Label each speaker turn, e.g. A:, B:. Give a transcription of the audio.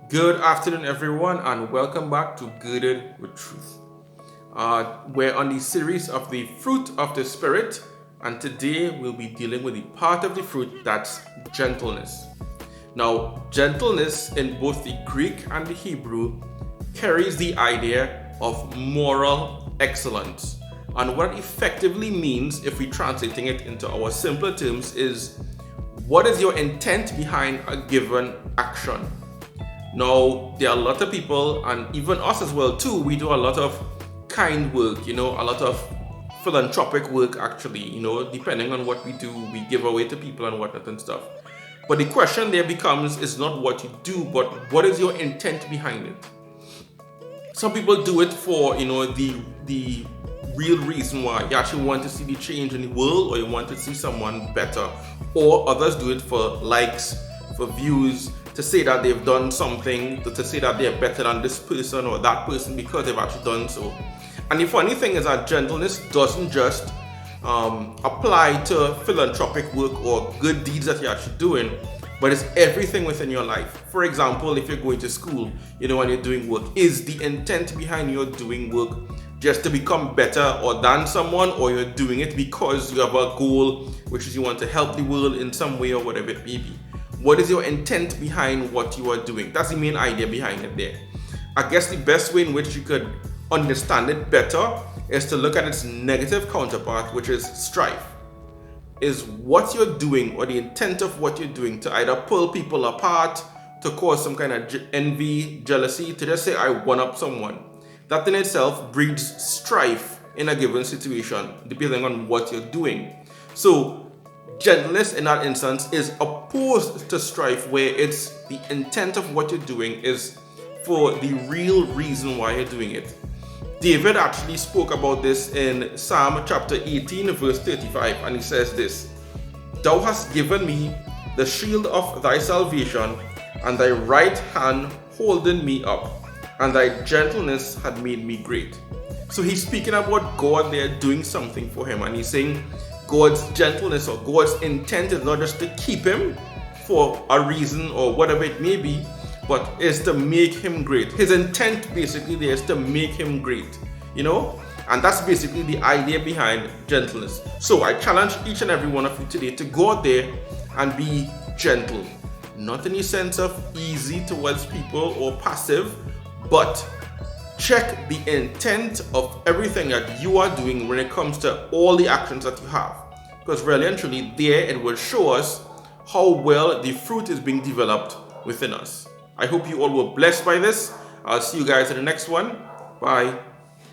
A: Good afternoon, everyone, and welcome back to Girded with Truth. We're on the series of the fruit of the Spirit, and today we'll be dealing with the part of the fruit that's gentleness. Now, gentleness in both the Greek and the Hebrew carries the idea of moral excellence. And what it effectively means, if we're translating it into our simpler terms, is what is your intent behind a given action? Now, there are a lot of people, and even us as well too, we do a lot of kind work, a lot of philanthropic work actually, depending on what we do, we give away to people and whatnot and stuff. But the question there becomes is not what you do, but what is your intent behind it? Some people do it for, the real reason why you actually want to see the change in the world, or you want to see someone better, or others do it for likes, for views, to say that they've done something, to say that they're better than this person or that person because they've actually done so. And the funny thing is that gentleness doesn't just apply to philanthropic work or good deeds that you're actually doing, but it's everything within your life. For example, if you're going to school, when you're doing work, is the intent behind your doing work just to become better or than someone, or you're doing it because you have a goal, which is you want to help the world in some way or whatever it may be? What is your intent behind what you are doing? That's the main idea behind it there. I guess the best way in which you could understand it better is to look at its negative counterpart, which is strife. Is what you're doing, or the intent of what you're doing, to either pull people apart, to cause some kind of envy, jealousy, to just say I one up someone. That in itself breeds strife in a given situation, depending on what you're doing. So gentleness in that instance is opposed to strife, where it's the intent of what you're doing is for the real reason why you're doing it. David actually spoke about this in Psalm chapter 18 verse 35, and he says this: "Thou hast given me the shield of thy salvation, and thy right hand holding me up, and thy gentleness had made me great." So he's speaking about God there doing something for him, and he's saying God's gentleness or God's intent is not just to keep him for a reason or whatever it may be, but is to make him great. His intent basically there is to make him great, and that's basically the idea behind gentleness. So I challenge each and every one of you today to go out there and be gentle, not in the sense of easy towards people or passive, but check the intent of everything that you are doing when it comes to all the actions that you have. Because really and truly, there it will show us how well the fruit is being developed within us. I hope you all were blessed by this. I'll see you guys in the next one. Bye.